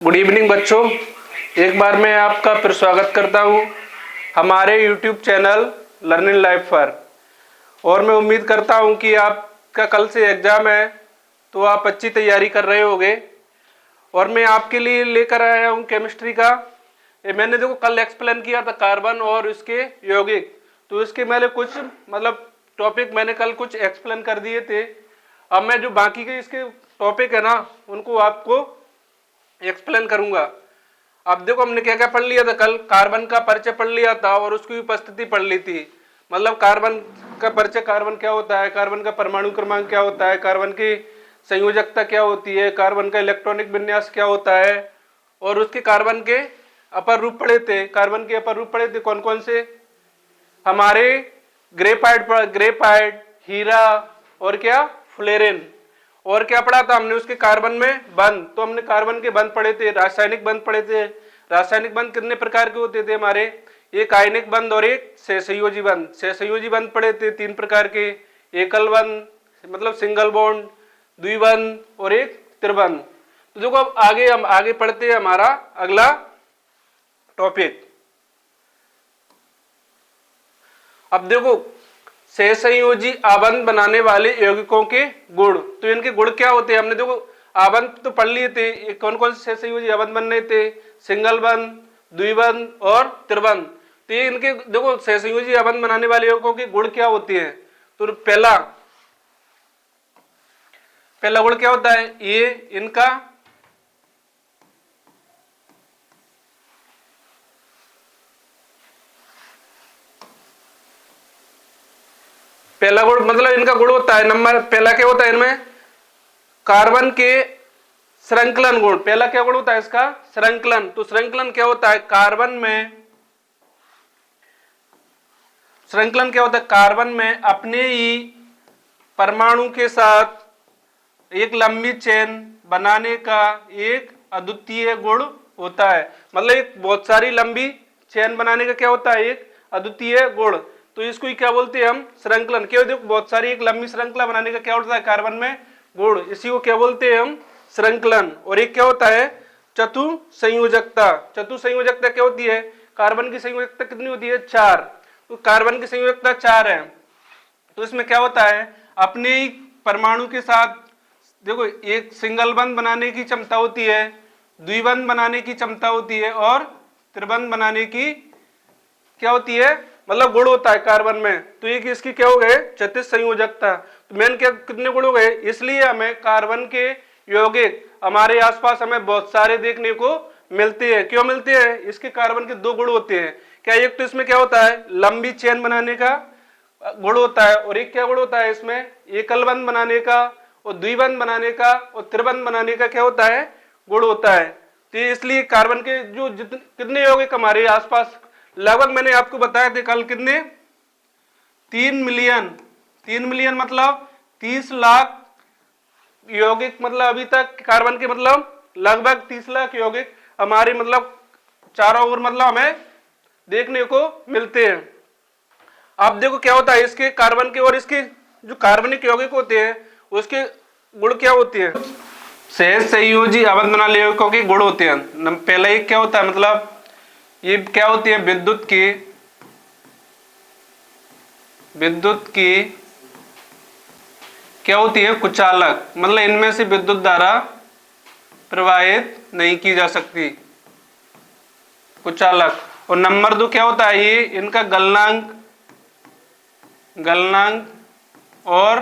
Good evening बच्चों, एक बार मैं आपका फिर स्वागत करता हूं हमारे यूट्यूब चैनल लर्निंग लाइफ पर। और मैं उम्मीद करता हूं कि आपका कल से एग्ज़ाम है तो आप अच्छी तैयारी कर रहे होंगे। और मैं आपके लिए लेकर आया हूं केमिस्ट्री का। मैंने देखो कल एक्सप्लेन किया था कार्बन और इसके यौगिक, तो इसके मैंने कुछ टॉपिक मैंने कल कुछ एक्सप्लेन कर दिए थे। अब मैं जो बाकी के इसके टॉपिक है ना उनको आपको एक्सप्लेन करूंगा। अब देखो हमने क्या क्या पढ़ लिया था कल। कार्बन का परिचय पढ़ लिया था और उसकी उपस्थिति पढ़ ली थी। मतलब कार्बन का परिचय, कार्बन क्या होता है, कार्बन का परमाणु क्रमांक क्या होता है, कार्बन की संयोजकता क्या होती है, कार्बन का इलेक्ट्रॉनिक विन्यास क्या होता है, और उसके कार्बन के अपर रूप पढ़े थे। कार्बन के अपर रूप पढ़े थे कौन कौन से, हमारे ग्रेफाइट, हीरा और क्या फ्लोरीन। और क्या पढ़ा था हमने उसके कार्बन में बंध, तो हमने कार्बन के बंध पढ़े थे, रासायनिक बंध पढ़े थे। रासायनिक बंध कितने प्रकार के होते थे हमारे, एक आयनिक बंध और एक सहसंयोजी बंध। सहसंयोजी बंध पढ़े थे तीन प्रकार के, एकल बंध मतलब सिंगल बॉन्ड, द्विबंध और एक त्रिबंध। तो देखो अब हम आगे पढ़ते हैं हमारा अगला टॉपिक। अब देखो सहसंयोजी आबंध बनाने वाले यौगिकों के गुण, तो इनके गुण क्या होते हैं। हमने देखो आबंध तो पढ़ लिए थे, कौन कौन से सहसंयोजी आबंध बनने थे, सिंगल बंध, द्विबंध और त्रिबंध। तो ये इनके देखो सहसंयोजी आबंध बनाने वाले यौगिकों के गुण क्या होते हैं। तो पहला गुण क्या होता है, ये इनका पहला गुण मतलब इनका गुण होता है नंबर पहला क्या होता है इनमें, कार्बन के श्रृंखलन गुण। पहला क्या गुण होता है इसका, श्रृंखलन। तो श्रृंखलन क्या होता है, कार्बन में श्रृंखलन क्या होता है, कार्बन में अपने ही परमाणु के साथ एक लंबी चेन बनाने का एक अद्वितीय गुण होता है। मतलब एक बहुत सारी लंबी चेन बनाने का क्या होता है, एक अद्वितीय गुण। तो इसको ही क्या बोलते हैं हम, श्रृंखलन। क्यों, देखो बहुत सारी एक लंबी श्रृंखला बनाने का क्या होता है कार्बन में गुण, इसी को क्या बोलते हैं हम, श्रृंखलन। और एक क्या होता है, चतुसंयोजकता। चतुसंयोजकता क्या होती है, कार्बन की संयोजकता कितनी होती है, 4। तो कार्बन की संयोजकता 4 है। तो इसमें क्या होता है, अपने ही परमाणु के साथ देखो एक सिंगल बंध बनाने की क्षमता होती है, द्विबंध बनाने की क्षमता होती है और त्रिबंध बनाने की क्या होती है, मतलब गुण होता है कार्बन में। तो एक इसकी क्या हो गए, चतुसंयोजकता। तो मेन क्या कितने गुण हो गए, इसलिए हमें कार्बन के यौगिक हमारे आसपास हमें बहुत सारे देखने को मिलते हैं। क्यों मिलते हैं, इसके कार्बन के दो गुण होते हैं। क्या, एक तो इसमें क्या होता है, लंबी चेन बनाने का गुण होता है, और एक क्या गुण होता है इसमें, एकल बंध बनाने का और द्विबंध बनाने का और त्रिबंध बनाने का क्या होता है, गुण होता है। तो इसलिए कार्बन के जो कितने यौगिक हमारे आसपास, लगभग मैंने आपको बताया थे कल कितने, 3 मिलियन। 3 मिलियन मतलब 30 लाख यौगिक, मतलब अभी तक कार्बन के मतलब लगभग 30 लाख यौगिक हमारे मतलब चारों ओर मतलब हमें देखने को मिलते हैं। अब देखो क्या होता है इसके कार्बन के और इसके जो कार्बनिक यौगिक होते हैं उसके गुण क्या होते हैं, सहसंयोजी आबंध बनाने वाले यौगिकों के गुण होते हैं। पहला एक क्या होता है, मतलब ये क्या होती है, विद्युत की क्या होती है, कुचालक। मतलब इनमें से विद्युत धारा प्रवाहित नहीं की जा सकती, कुचालक। और नंबर 2 क्या होता है, ये इनका गलनांक और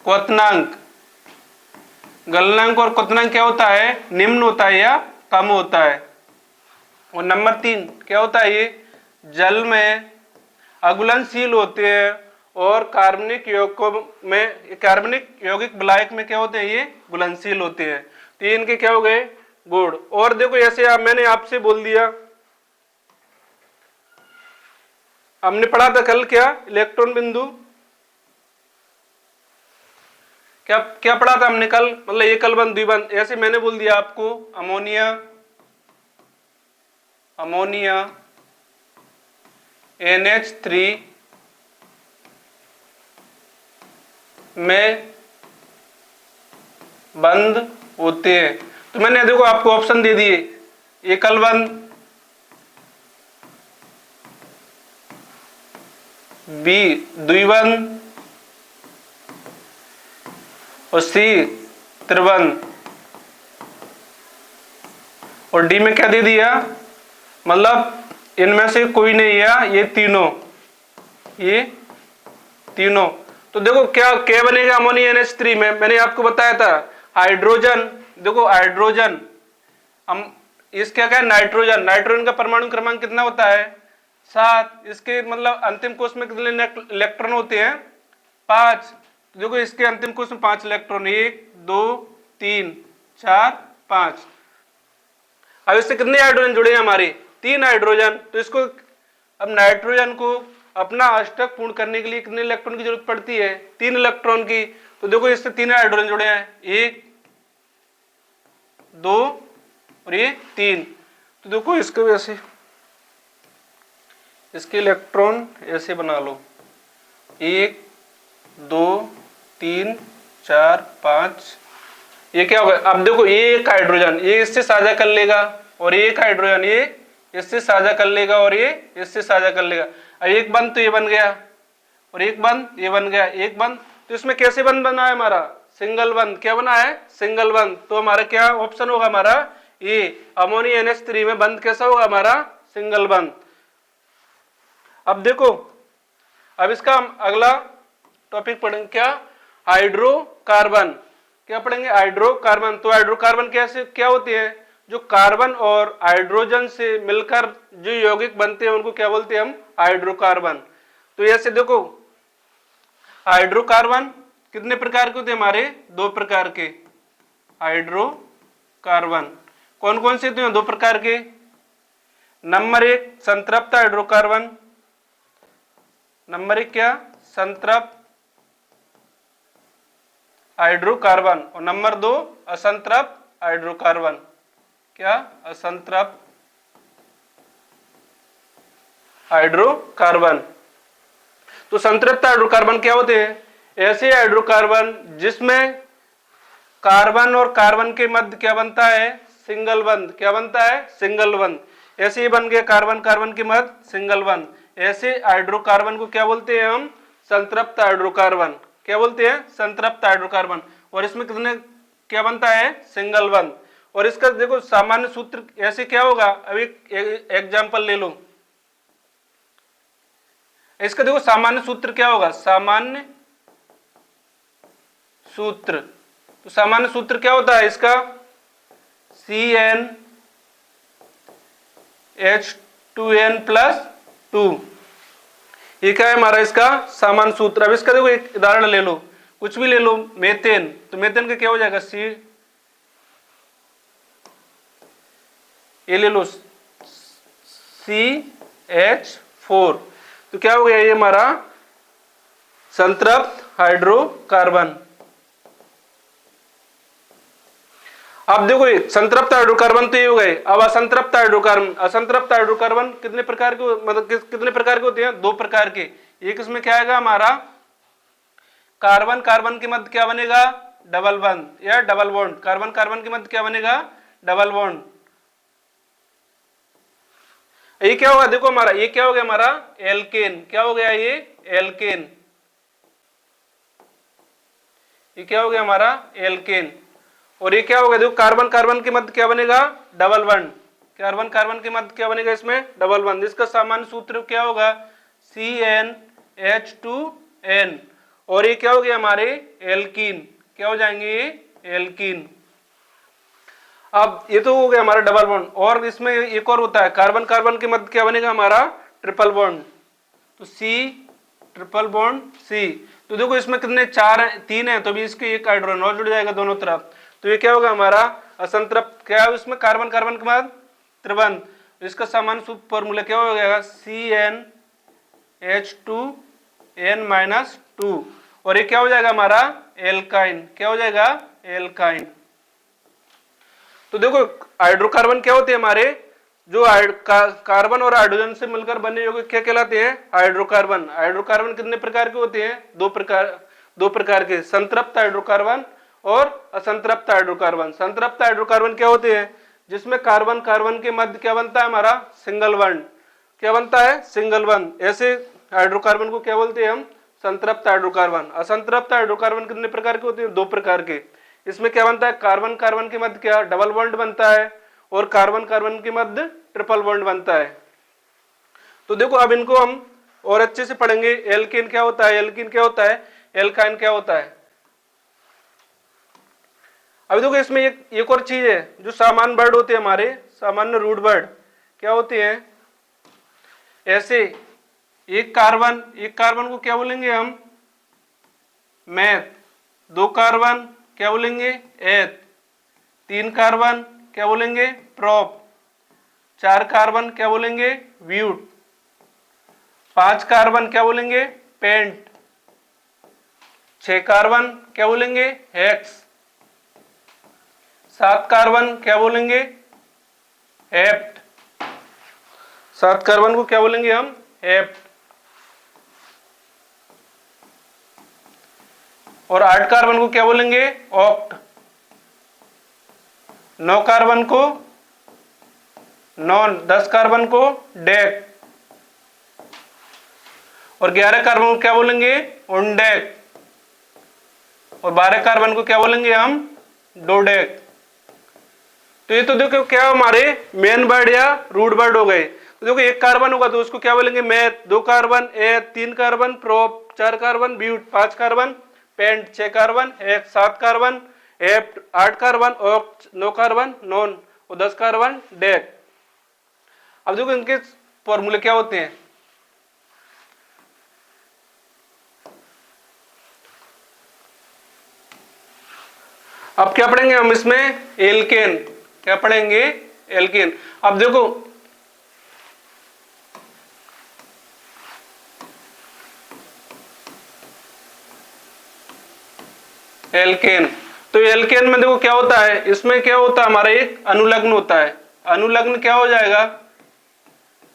क्वथनांक। गलनांक और क्वथनांक क्या होता है, निम्न होता है या कम होता है। और नंबर 3 क्या होता है, ये जल में अघुलनशील होते हैं और कार्बनिक यौगिक विलायक में क्या होते हैं, ये घुलनशील होते हैं। तो ये इनके क्या हो गए, गुण। और देखो ऐसे मैंने आपसे बोल दिया, हमने पढ़ा था कल क्या, इलेक्ट्रॉन बिंदु। क्या क्या पढ़ा था हमने कल, मतलब एकल बंध द्विबंध। ऐसे मैंने बोल दिया आपको, अमोनिया NH3 में बंद होते हैं। तो मैंने देखो आपको ऑप्शन दे दिए, एकल बंध, बी द्विबंध और सी त्रिबंध, और डी में क्या दे दिया, मतलब इनमें से कोई नहीं है, ये तीनों। तो देखो क्या बनेगा अमोनिया NH3 में, मैंने आपको बताया था हाइड्रोजन, देखो हाइड्रोजन हम इसका क्या है नाइट्रोजन का परमाणु क्रमांक कितना होता है 7, इसके मतलब अंतिम कोश में कितने इलेक्ट्रॉन होते हैं 5, देखो इसके अंतिम कोश में 5 इलेक्ट्रॉन, 1 2 3 4 5। अब इससे कितने हाइड्रोजन जुड़े हैं हमारे 3 हाइड्रोजन, तो इसको अब नाइट्रोजन को अपना अष्टक पूर्ण करने के लिए कितने इलेक्ट्रॉन की जरूरत पड़ती है 3 इलेक्ट्रॉन की, तो देखो इससे 3 हाइड्रोजन जुड़े हैं 1 2 और ये 3, तो देखो इसको वैसे इसके इलेक्ट्रॉन ऐसे बना लो 1 2 3 4 5, ये क्या होगा, अब देखो ये एक हाइड्रोजन ये इससे साझा कर लेगा और एक हाइड्रोजन ये इससे साझा कर लेगा और ये इससे साझा कर लेगा, अब एक बंध तो ये बन गया और एक बंध ये बन गया, एक बंध, तो इसमें कैसे बंध बना है हमारा सिंगल बंध, क्या बना है सिंगल बंध, तो हमारा क्या ऑप्शन होगा हमारा ये अमोनिया NH3 में बंध कैसा होगा हमारा सिंगल बंध। अब देखो अब इसका हम अगला टॉपिक पढ़ेंगे क्या, हाइड्रोकार्बन, क्या पढ़ेंगे हाइड्रोकार्बन। तो हाइड्रोकार्बन कैसे क्या होते हैं, जो कार्बन और हाइड्रोजन से मिलकर जो यौगिक बनते हैं उनको क्या बोलते हैं हम हाइड्रोकार्बन। तो ऐसे देखो हाइड्रोकार्बन कितने प्रकार के होते हैं हमारे 2 प्रकार के हाइड्रोकार्बन, कौन कौन से होते हैं 2 प्रकार के, नंबर 1 संतृप्त हाइड्रोकार्बन, नंबर 1 क्या संतृप्त हाइड्रोकार्बन, और नंबर 2 असंतृप्त हाइड्रोकार्बन, क्या असंतृप्त हाइड्रोकार्बन। तो संतृप्त हाइड्रोकार्बन क्या होते हैं, ऐसे हाइड्रोकार्बन जिसमें कार्बन और कार्बन के मध्य क्या बनता है सिंगल बंध, क्या बनता है सिंगल बंध, ऐसे ही बन गया कार्बन कार्बन के मध्य सिंगल बंध, ऐसे हाइड्रोकार्बन को क्या बोलते हैं हम संतृप्त हाइड्रोकार्बन, क्या बोलते हैं संतृप्त हाइड्रोकार्बन, और इसमें कितने क्या बनता है सिंगल बंध। और इसका देखो सामान्य सूत्र ऐसे क्या होगा, अभी एग्जांपल ले लो, इसका देखो सामान्य सूत्र क्या होगा, सामान्य सूत्र, तो सामान्य सूत्र क्या होता है इसका CnH2n+2, ये क्या है हमारा इसका सामान्य सूत्र। अब इसका देखो एक उदाहरण ले लो, कुछ भी ले लो, मेथेन, तो मेथेन का क्या हो जाएगा ये ले लो CH4, तो क्या हो गया ये हमारा संतृप्त हाइड्रोकार्बन। अब देखो संतृप्त हाइड्रोकार्बन तो ये हो गए, अब असंतृप्त हाइड्रोकार्बन कितने प्रकार के मतलब कितने प्रकार के होते हैं 2 प्रकार के, एक इसमें क्या आएगा हमारा कार्बन कार्बन के मध्य क्या बनेगा डबल बंध या डबल बॉन्ड, कार्बन कार्बन के मध्य क्या बनेगा डबल बॉन्ड, ये क्या होगा देखो हमारा ये क्या हो गया हमारा एल्केन, क्या हो गया ये एल्केन, ये क्या हो गया हमारा एल्केन, और ये क्या होगा देखो कार्बन कार्बन के मध्य क्या बनेगा डबल बॉन्ड, कार्बन कार्बन के मध्य क्या बनेगा इसमें डबल बॉन्ड, इसका सामान्य सूत्र क्या होगा CnH2n, और ये क्या हो गया हमारे एल्कीन, क्या हो जाएंगे ये एल्कीन। अब ये तो हो गया हमारा डबल बॉन्ड, और इसमें एक और होता है कार्बन कार्बन के मध्य क्या बनेगा हमारा ट्रिपल बॉन्ड, तो C ट्रिपल बॉन्ड C, तो देखो इसमें कितने 3 है, तो भी इसके एक हाइड्रोजन और जुड़ जाएगा दोनों तरफ, तो ये क्या होगा हमारा असंतृप्त, क्या है इसमें कार्बन कार्बन के बाद त्रिबंध, इसका सामान्य सूत्र फॉर्मूला क्या हो जाएगा CnH2n-2, और ये क्या हो जाएगा हमारा एल्काइन, क्या हो जाएगा एल्काइन। तो देखो हाइड्रोकार्बन क्या होते हैं हमारे जो कार्बन और हाइड्रोजन से मिलकर बने यौगिक क्या कहलाते हैं हाइड्रोकार्बन। हाइड्रोकार्बन कितने प्रकार के होते हैं 2 प्रकार के, संतृप्त हाइड्रोकार्बन और असंतृप्त हाइड्रोकार्बन। संतृप्त हाइड्रोकार्बन क्या होते हैं? जिसमें कार्बन कार्बन के मध्य क्या बनता है हमारा? Single bond. क्या बनता है? Single bond. ऐसे हाइड्रोकार्बन को क्या बोलते हैं हम? संतृप्त हाइड्रोकार्बन। असंतृप्त हाइड्रोकार्बन कितने प्रकार के होते हैं? 2 प्रकार के। इसमें क्या बनता है? कार्बन कार्बन के मध्य क्या डबल बॉन्ड बनता है और कार्बन कार्बन के मध्य ट्रिपल बॉन्ड बनता है। तो देखो अब इनको हम और अच्छे से पढ़ेंगे। एल्केन क्या होता है, एल्कीन क्या होता है, एल्काइन क्या होता है। अभी देखो इसमें एक और चीज है, जो सामान्य वर्ड होते हैं हमारे, सामान्य रूट वर्ड क्या होते हैं? ऐसे एक कार्बन को क्या बोलेंगे हम? मैथ। 2 कार्बन क्या बोलेंगे? एथ। 3 कार्बन क्या बोलेंगे? प्रोप। 4 कार्बन क्या बोलेंगे? ब्यूट। 5 कार्बन क्या बोलेंगे? पेंट। 6 कार्बन क्या बोलेंगे? हेक्स। 7 कार्बन क्या बोलेंगे? हेप्ट। 7 कार्बन को क्या बोलेंगे हम? हेप्ट। और 8 कार्बन को क्या बोलेंगे? ऑक्ट। 9 कार्बन को नॉन। 10 कार्बन को डेक। और 11 कार्बन को क्या बोलेंगे? ओनडेक। और 12 कार्बन को क्या बोलेंगे हम? डोडेक। तो ये तो देखो क्या हमारे मेन वर्ड या रूट वर्ड हो गए। तो देखो एक कार्बन होगा तो उसको क्या बोलेंगे? Math. 2 carbon eth. 3 carbon prop. 4 carbon but. 5 carbon pent. 6 carbon hex. 7 carbon hept. 8 carbon oct. 9 carbon non और 10 कार्बन डेक। अब देखो इनके फॉर्मूले क्या होते हैं। अब क्या पढ़ेंगे हम इसमें? एल्केन। क्या पढ़ेंगे? एल्केन। अब देखो एल्केन, तो एल्केन में देखो क्या होता है, इसमें क्या होता है हमारा? एक अनुलग्न होता है। अनुलग्न क्या हो जाएगा?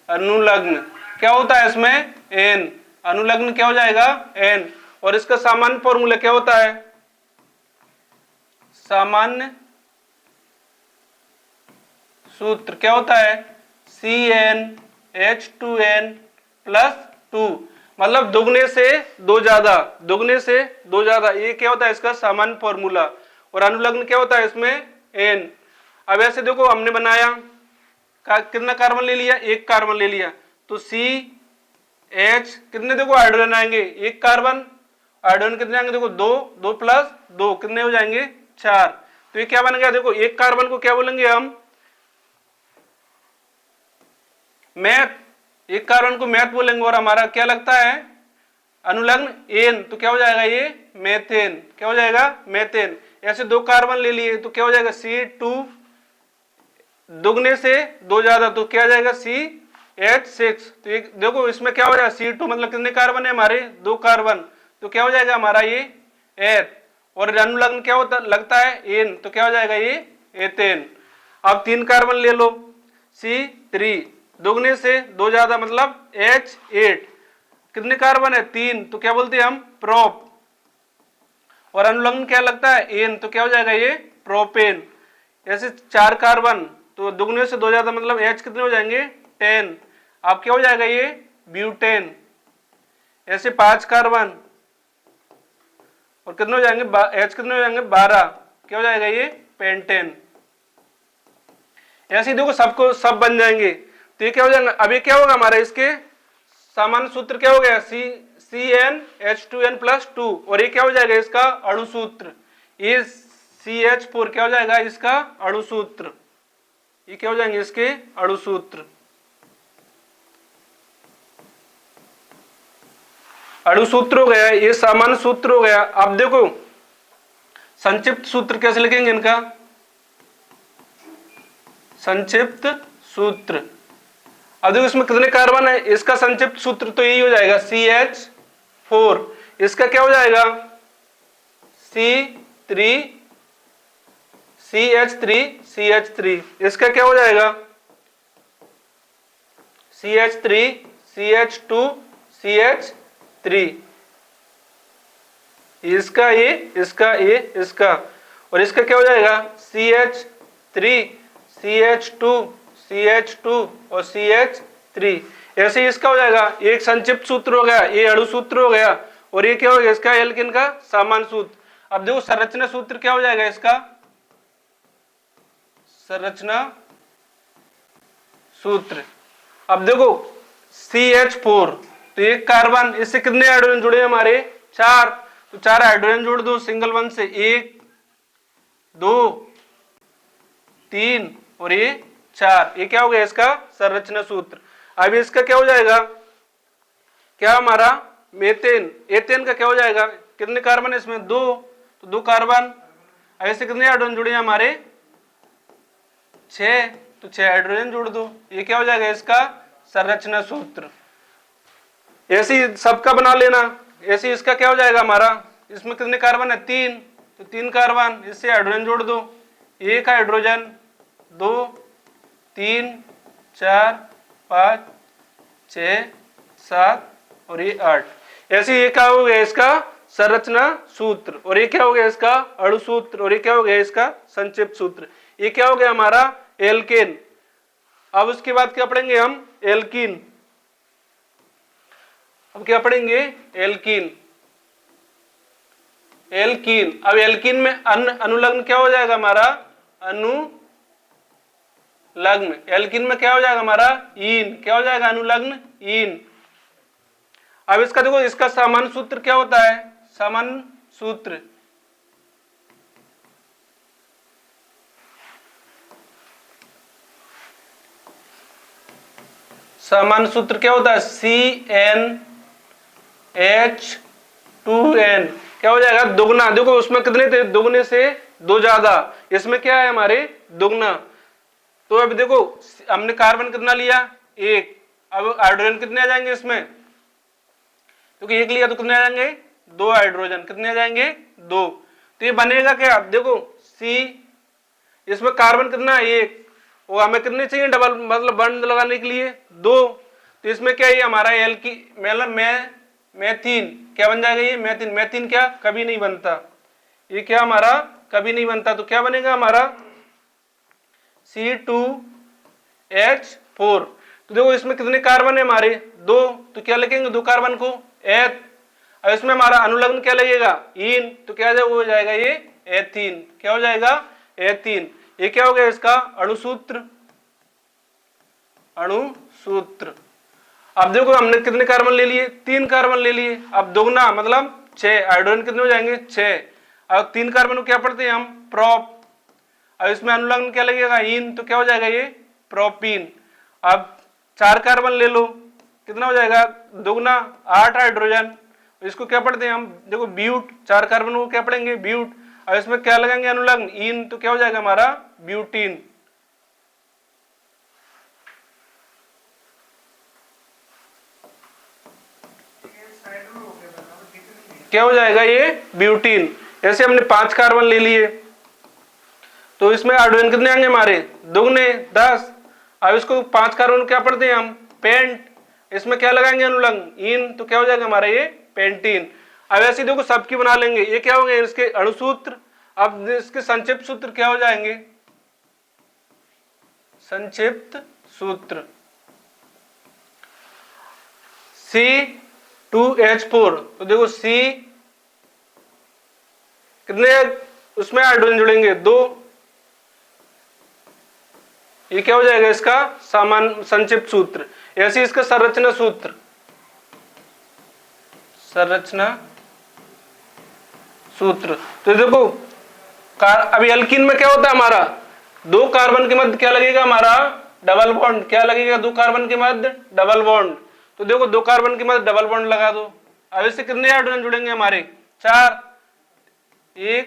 अनुलग्न क्या होता है इसमें? एन। अनुलग्न क्या हो जाएगा? एन। और इसका सामान्य फॉर्मूला क्या होता है? सामान्य सूत्र क्या होता है? CnH2n प्लस 2, मतलब दुगने से दो ज्यादा, दुगने से दो ज्यादा, ये क्या होता है इसका सामान्य फॉर्मूला। और अनुलग्न क्या होता है इसमें? n। अब ऐसे देखो हमने बनाया, कितना कार्बन ले लिया? 1 कार्बन ले लिया, तो CH कितने देखो हाइड्रोजन आएंगे? 1 कार्बन, हाइड्रोजन कितने आएंगे? देखो 2, 2 प्लस 2 कितने हो जाएंगे? 4। तो ये क्या बन गया? देखो 1 कार्बन को क्या बोलेंगे हम? मैथ। 1 कार्बन को मैथ बोलेंगे और हमारा क्या लगता है? अनुलग्न एन, तो क्या हो जाएगा ये? मेथेन। क्या हो जाएगा? मेथेन। ऐसे 2 कार्बन ले लिए तो क्या हो जाएगा? C2, दुगने से दो ज्यादा तो क्या हो जाएगा? CH6। तो ये देखो इसमें क्या हो जाएगा? C2 मतलब कितने कार्बन है हमारे? 2 कार्बन, तो क्या हो जाएगा हमारा? ये एथ। और अनुलग्न क्या होता लगता है? एन, तो क्या हो जाएगा? ये एथेन। अब 3 कार्बन ले लो, C3, दुगने से दो ज्यादा मतलब H8, कितने कार्बन है? 3, तो क्या बोलते हैं हम? प्रोप। और अनुलग्न क्या लगता है? एन, तो क्या हो जाएगा? ये प्रोपेन। ऐसे 4 कार्बन, तो दुगने से दो ज्यादा मतलब H कितने हो जाएंगे? 10, अब क्या हो जाएगा? ये ब्यूटेन। ऐसे 5 कार्बन और कितने हो जाएंगे? H कितने हो जाएंगे? 12, क्या हो जाएगा? ये पेंटेन। ऐसे ही देखो सबको सब बन जाएंगे, तो ये क्या हो जाएगा? अभी क्या होगा हमारा? इसके सामान्य सूत्र क्या हो गया? CnH2n प्लस 2, और ये क्या हो जाएगा? इसका अणु सूत्र। ये CH4 क्या हो जाएगा? इसका अणु सूत्र। ये क्या हो जाएंगे? इसके अणु सूत्र। अणु सूत्र हो गया, ये सामान्य सूत्र हो गया। अब देखो संक्षिप्त सूत्र कैसे लिखेंगे इनका? संक्षिप्त सूत्र। अब देखो इसमें कितने कार्बन है? इसका संक्षिप्त सूत्र तो यही हो जाएगा CH4। इसका क्या हो जाएगा? C3 CH3 CH3। इसका क्या हो जाएगा? CH3 CH2 CH3। इसका ये, इसका ये, इसका, और इसका क्या हो जाएगा CH3 CH2 CH2 और CH3। ऐसे ही इसका हो जाएगा, एक संक्षिप्त सूत्र हो गया, ये अणु सूत्र हो गया, और ये क्या हो गया इसका एल्किन का सामान्य सूत्र। अब देखो संरचना सूत्र क्या हो जाएगा इसका, संरचना सूत्र। अब देखो CH4, तो एक कार्बन, इससे कितने हाइड्रोजन जुड़े हैं हमारे 4, तो 4 हाइड्रोजन जोड़ दो सिंगल वन से, 1 2 3 और ये 4। ये क्या हो गया इसका संरचना सूत्र। अब इसका क्या हो जाएगा, क्या हमारा मेथेन, एथेन का क्या हो जाएगा, कितने कार्बन है इसमें 2, तो 2 कार्बन। ऐसे कितने हाइड्रोजन जुड़े हैं हमारे 6, तो 6 हाइड्रोजन जोड़ दो। ये क्या हो जाएगा इसका संरचना सूत्र। ऐसे ही सबका बना लेना। ऐसे ही इसका क्या हो जाएगा हमारा, इसमें कितने कार्बन है 3, तो 3 कार्बन, इससे हाइड्रोजन जोड़ दो, 1 हाइड्रोजन, 2 3 4 5 6 7 और ये 8। ऐसे ये क्या हो गया इसका संरचना सूत्र, और ये क्या हो गया इसका अणु सूत्र, और ये क्या हो गया इसका संक्षिप्त सूत्र। ये क्या हो गया हमारा एल्केन। अब उसके बाद क्या पढ़ेंगे हम एल्कीन। अब क्या पढ़ेंगे एल्कीन। एल्कीन, अब एल्कीन में अनुलग्न क्या हो जाएगा हमारा अनुलग्न। एल्कीन में क्या हो जाएगा हमारा ईन, क्या हो जाएगा अनुलग्न ईन। अब इसका देखो, इसका सामान्य सूत्र क्या होता है, सामान्य सूत्र सामान्य सूत्र क्या होता है CnH2n, क्या हो जाएगा दुगना। देखो उसमें कितने थे, दुगने से 2 ज्यादा, इसमें क्या है हमारे दुगना। तो अब देखो हमने कार्बन कितना लिया 1, अब हाइड्रोजन कितने आ जाएंगे इसमें, क्योंकि 1 लिया तो कितने आ जाएंगे 2 हाइड्रोजन, कितने आ जाएंगे 2। तो ये बनेगा क्या, देखो C, इसमें कार्बन कितना है 1, वो हमें कितने चाहिए डबल, मतलब बंड लगाने के लिए 2। तो इसमें क्या है हमारा एल की मतलब मैथीन, क्या बन जाएगा ये मैथीन। मैथीन क्या कभी नहीं बनता, ये क्या हमारा कभी नहीं बनता, तो क्या बनेगा हमारा C2H4। तो देखो इसमें कितने कार्बन है हमारे 2, तो क्या लिखेंगे 2 कार्बन को एथ। अब इसमें हमारा अनुलग्न क्या लगेगा इन, तो क्या हो जाएगा ये एथीन, क्या हो जाएगा एथीन। ये क्या हो गया इसका अणुसूत्र, अणुसूत्र। अब देखो हमने कितने कार्बन ले लिए 3 कार्बन ले लिए, अब दोगुना मतलब 6 हाइड्रोजन कितने हो जाएंगे 6। अब 3 कार्बन को क्या पढ़ते हैं हम प्रोप। अब इसमें अनुलग्न क्या लगेगा इन, तो क्या हो जाएगा ये प्रोपीन। अब 4 कार्बन ले लो, कितना हो जाएगा दोगुना 8 हाइड्रोजन, इसको क्या पढ़ते हैं हम देखो ब्यूट। 4 कार्बन को क्या पढ़ेंगे ब्यूट। अब इसमें क्या लगाएंगे अनुलग्न इन, तो क्या हो जाएगा हमारा ब्यूटीन। क्या हो जाएगा ये ब्यूटीन। ऐसे हमने 5 कार्बन ले लिए, तो इसमें हाइड्रोजन कितने आएंगे हमारे दुगने 10। अब इसको 5 कार्बन क्या पढ़ते हैं हम पेंट, इसमें क्या लगाएंगे अनुलग्न इन, तो क्या हो जाएगा हमारा ये पेंटीन। अब ऐसे देखो सबकी बना लेंगे, ये क्या हो गए इसके अणुसूत्र। अब इसके संक्षिप्त सूत्र क्या हो जाएंगे, संक्षिप्त सूत्र C2H4। तो देखो C कितने उसमें हाइड्रोजन जुड़ेंगे 2, ये क्या हो जाएगा इसका सामान्य संक्षिप्त सूत्र। ऐसे इसका संरचना सूत्र, संरचना सूत्र। तो देखो अभी एल्कीन में क्या होता है हमारा 2 कार्बन के मध्य क्या लगेगा हमारा डबल बॉन्ड, क्या लगेगा 2 कार्बन के मध्य डबल बॉन्ड। तो देखो 2 कार्बन के मध्य डबल बॉन्ड लगा दो। अब इससे कितने हाइड्रोजन जुड़ेंगे हमारे 4, 1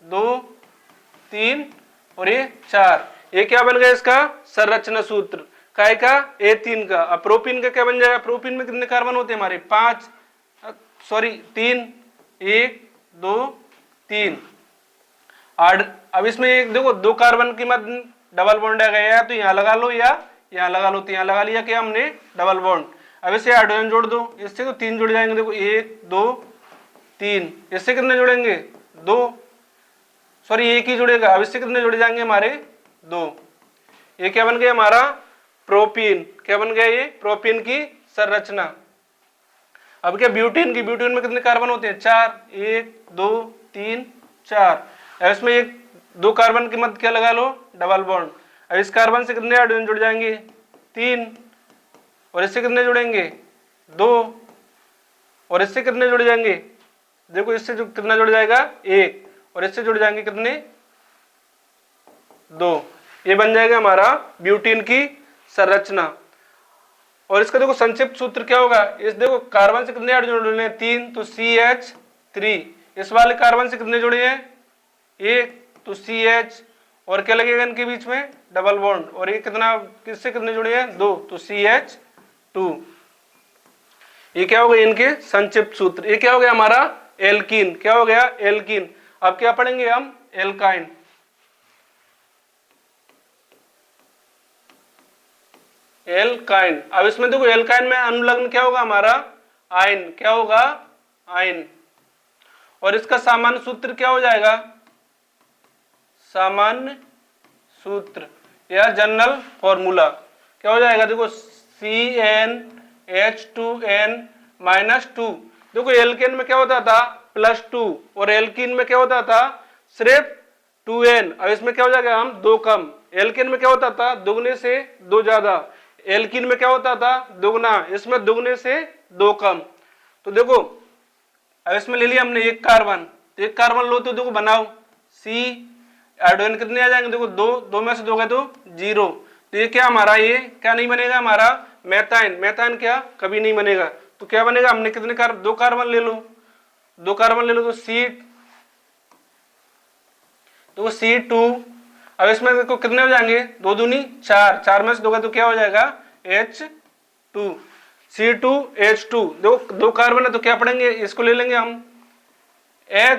2 3 और ये 4। ये क्या बन गया इसका संरचना सूत्र काय का एथीन का। अब प्रोपीन का क्या बन जाएगा, प्रोपीन में कितने कार्बन होते हैं हमारे 5 सॉरी 3, 1 2 3। अब इसमें एक देखो 2 कार्बन के मध्य डबल बॉन्ड आ गया, तो यहाँ लगा लो या यहाँ लगा लो, तो यहाँ लगा लिया क्या हमने डबल बॉन्ड। अब इसे हाइड्रोजन जोड़ दो, इससे तो 3 जुड़ जाएंगे, देखो 1 2 3, इससे कितने जुड़ेंगे 2। सॉरी एक ही जुड़ेगा। अब इससे कितने जुड़ जाएंगे हमारे 2। ये क्या बन गया हमारा प्रोपीन। क्या बन गया ये प्रोपीन की संरचना। अब क्या ब्यूटेन की, ब्यूटेन में कितने कार्बन होते हैं 4, 1 2 3 4। इसमें एक 2 कार्बन की मध्य क्या लगा लो डबल बॉन्ड। अब इस कार्बन से कितने हाइड्रोजन जुड़ जाएंगे 3, और इससे कितने जुड़ेंगे 2, और इससे कितने जुड़ जाएंगे देखो इससे जो कितना जुड़ जाएगा 1, और इससे जुड़ जाएंगे कितने 2। ये बन जाएगा हमारा ब्यूटेन की संरचना। और इसका देखो संक्षिप्त सूत्र क्या होगा। इस देखो कार्बन से कितने हाइड्रोजन जुड़े हैं 3, तो CH3। इस वाले कार्बन से कितने जुड़े हैं 1, तो CH, और क्या लगेगा इनके बीच में डबल बॉन्ड, और ये कितना किससे कितने जुड़े हैं 2, तो CH2। ये क्या हो गया इनके संक्षिप्त सूत्र। ये क्या हो गया हमारा एल्कीन। क्या हो गया एल्कीन। अब क्या पढ़ेंगे हम एल्काइन। एल्काइन। अब इसमें देखो एल्काइन में अनुलग्न क्या होगा हमारा आयन। क्या होगा आयन। और इसका सामान्य सूत्र क्या हो जाएगा सामान्य सूत्र या जनरल फॉर्मूला क्या हो जाएगा देखो CnH2n-2। देखो एल्केन में क्या होता था +2, और एल्कीन में क्या होता था सिर्फ 2n। अब इसमें क्या हो जाएगा हम 2 कम। एल्केन में क्या होता था दुगने से 2 ज्यादा, एल्कीन में क्या होता था दुगना, इसमें दुगने से 2 कम। तो देखो अब इसमें ले लिया हमने एक कार्बन, तो एक कार्बन लो तो देखो बनाओ C, हाइड्रोजन कितने आ जाएंगे देखो 2, 2 में से 2 गए तो 0। तो ये क्या हमारा ये क्या नहीं बनेगा हमारा मेथाइन। मेथाइन क्या कभी नहीं बनेगा। तो क्या बनेगा हमने कितने 2 कार्बन ले लो, 2 कार्बन ले लो तो C2। अब इसमें देखो कितने हो जाएंगे 2 दूनी 4, 4 में से 2 गए तो क्या हो जाएगा H2, C2H2। देखो 2 कार्बन है तो क्या पढ़ेंगे इसको ले लेंगे हम एथ।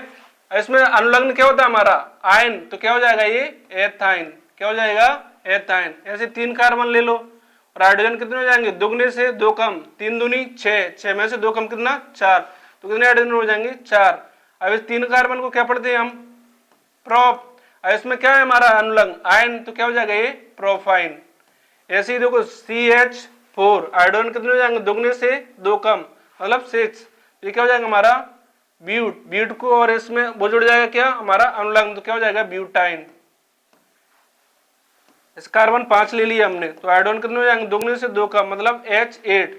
इसमें अनुलग्न क्या होता है हमारा आयन, तो क्या हो जाएगा ये एथाइन। क्या हो जाएगा एथाइन। ऐसे 3 कार्बन ले लो, और हाइड्रोजन कितने हो जाएंगे दुगने से 2 कम, 3 दूनी 6, 6 में से 2 कम कितना 4, तो कितने हाइड्रोजन हो जाएंगे 4। अब इस 3 कार्बन को क्या पढ़ते हैं हम प्रोप। अब इसमें क्या है हमारा अनुलग्न आयन, तो क्या हो जाएगा ये प्रोफाइन। ऐसे ही देखो CH4, हाइड्रोजन कितने हो जाएंगे दुगने से 2 कम मतलब 6, ये क्या हो जाएगा हमारा ब्यूट। ब्यूट को और इसमें वो जुड़ जाएगा क्या हमारा अनुलग्न, तो क्या हो जाएगा ब्यूटाइन। इस कार्बन 5 ले लिया हमने, तो हाइड्रोजन कितने हो जाएंगे दुगने से 2 कम मतलब H8।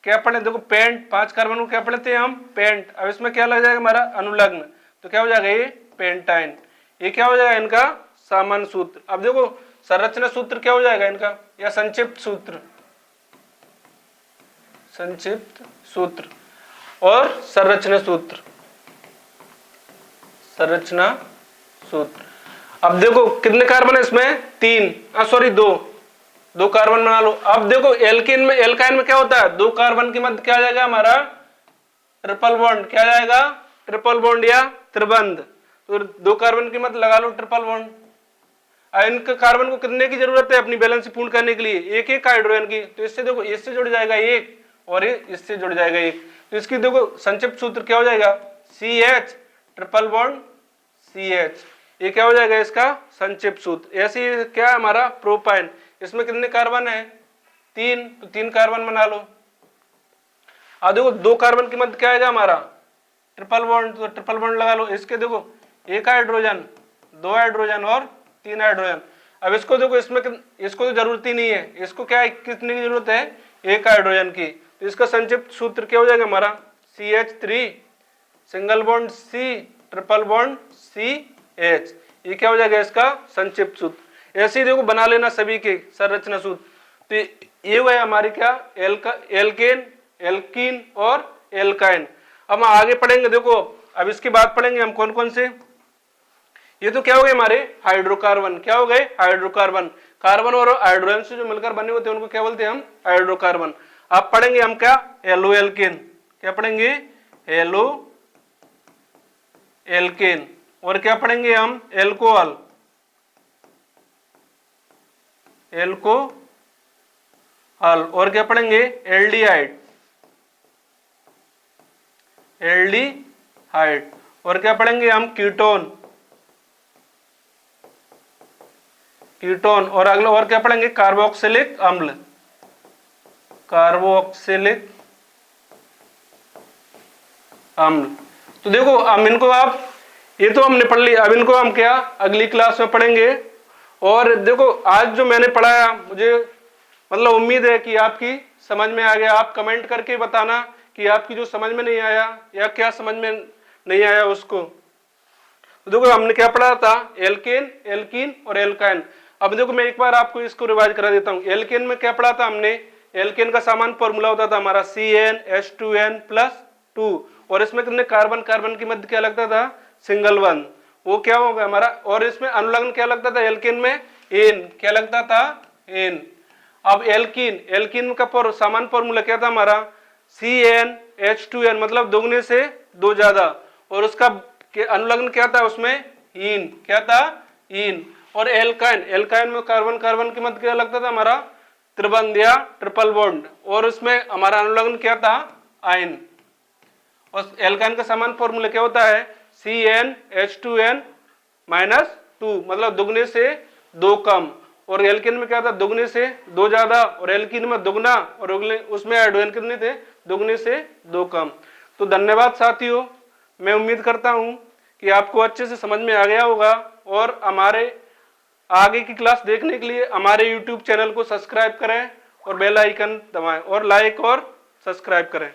क्या पढ़े देखो पेंट, 5 कार्बन को क्या पढ़ते हैं हम पेंट। अब इसमें क्या लग जाएगा हमारा अनुलग्न, तो क्या हो जाएगा ये पेंटाइन। ये क्या हो जाएगा इनका सामान्य सूत्र। अब देखो संरचना सूत्र क्या हो जाएगा इनका या संक्षिप्त सूत्र, संक्षिप्त सूत्र और संरचना सूत्र। संरचना सूत्र। अब देखो कितने कार्बन है इसमें 3, सॉरी 2 कार्बन बना लो। अब देखो एल्केन में एल्काइन में क्या होता है 2 कार्बन के मध्य क्या आ जाएगा हमारा ट्रिपल बॉन्ड। क्या जाएगा ट्रिपल बॉन्ड या त्रिबंध। तो 2 कार्बन की मध्य लगा लो ट्रिपल बॉन्ड। इनके कार्बन को कितने की जरूरत है अपनी बैलेंस पूर्ण करने के लिए एक एक हाइड्रोजन की, तो इससे देखो इससे जुड़ जाएगा 1 और इससे जुड़ जाएगा 1। तो इसकी देखो संक्षिप्त सूत्र क्या हो जाएगा CH ट्रिपल बॉन्ड CH। ये क्या हो जाएगा इसका संक्षिप्त सूत्र। ऐसे ही क्या हमारा प्रोपाइन, इसमें कितने कार्बन है 3, तो 3 कार्बन बना लो। अब देखो 2 कार्बन की मध्य क्या आएगा हमारा ट्रिपल बॉन्ड, तो ट्रिपल बॉन्ड लगा लो। इसके देखो 1 हाइड्रोजन 2 हाइड्रोजन और 3 हाइड्रोजन। अब इसको देखो इसमें इसको तो जरूरत ही नहीं है, इसको क्या है कितने की जरूरत है 1 हाइड्रोजन की। तो इसका संक्षिप्त सूत्र क्या हो जाएगा हमारा CH3 single bond C triple bond CH। ये क्या हो जाएगा इसका संक्षिप्त सूत्र। ऐसे ही देखो बना लेना सभी के संरचना सूत्र। तो ये हुआ है हमारी क्या एल्केन एल्कीन और एल्काइन। अब हम आगे पढ़ेंगे देखो अब इसके बाद पढ़ेंगे हम कौन कौन से। ये तो क्या हो गए हमारे हाइड्रोकार्बन। क्या हो गए हाइड्रोकार्बन। कार्बन और हाइड्रोजन से जो मिलकर बने होते हैं उनको क्या बोलते हैं हम हाइड्रोकार्बन। अब पढ़ेंगे हम क्या एलो एल्केन। क्या पढ़ेंगे एलो एल्केन। और क्या पढ़ेंगे हम एल्कोहल एल्कोहल। और क्या पढ़ेंगे एल्डिहाइड एल्डिहाइड। और क्या पढ़ेंगे हम कीटोन कीटोन। और अगला और क्या पढ़ेंगे, कार्बोक्सिलिक अम्ल, कार्बोक्सिलिक अम्ल। तो देखो अब इनको आप, ये तो हमने पढ़ लिया, अब इनको हम क्या अगली क्लास में पढ़ेंगे। और देखो आज जो मैंने पढ़ाया, मुझे मतलब उम्मीद है कि आपकी समझ में आ गया। आप कमेंट करके बताना कि आपकी जो समझ में नहीं आया या क्या समझ में नहीं आया उसको। तो देखो हमने क्या पढ़ा था, एल्केन, एल्कीन और एल्काइन। अब देखो मैं एक बार आपको इसको रिवाइज करा देता हूँ। एल्केन में क्या पढ़ा था हमने, एल्केन का सामान्य फॉर्मूला होता था हमारा CnH2n+2, और इसमें कितने कार्बन, कार्बन के मध्य क्या लगता था, सिंगल वन, वो क्या होगा हमारा। और इसमें अनुलग्न क्या लगता था एल्केन में, एन, क्या लगता था, एन। अब एल्कीन, एल्कीन का सामान्य फॉर्मूला क्या था हमारा, CnH2n, मतलब दोगुने से दो ज्यादा, और उसका अनुलग्न क्या था उसमें, ईन, क्या था, ईन। और एल्काइन, एल्काइन में कार्बन कार्बन के मध्य क्या लगता था हमारा, त्रिबंध या ट्रिपल बॉन्ड, और उसमें हमारा अनुलग्न क्या था, आयन। और एल्काइन का सामान्य फॉर्मूला क्या होता है, CnH2n-2, मतलब दुगने से दो कम। और एल्कीन में क्या था, दुगने से दो ज्यादा, और एल्कीन में दुगना, और उसमें हाइड्रोजन कितने थे, दुगने से दो कम। तो धन्यवाद साथियों, मैं उम्मीद करता हूं कि आपको अच्छे से समझ में आ गया होगा। और हमारे आगे की क्लास देखने के लिए हमारे YouTube चैनल को सब्सक्राइब करें और बेल आइकन दबाएं और लाइक और सब्सक्राइब करें।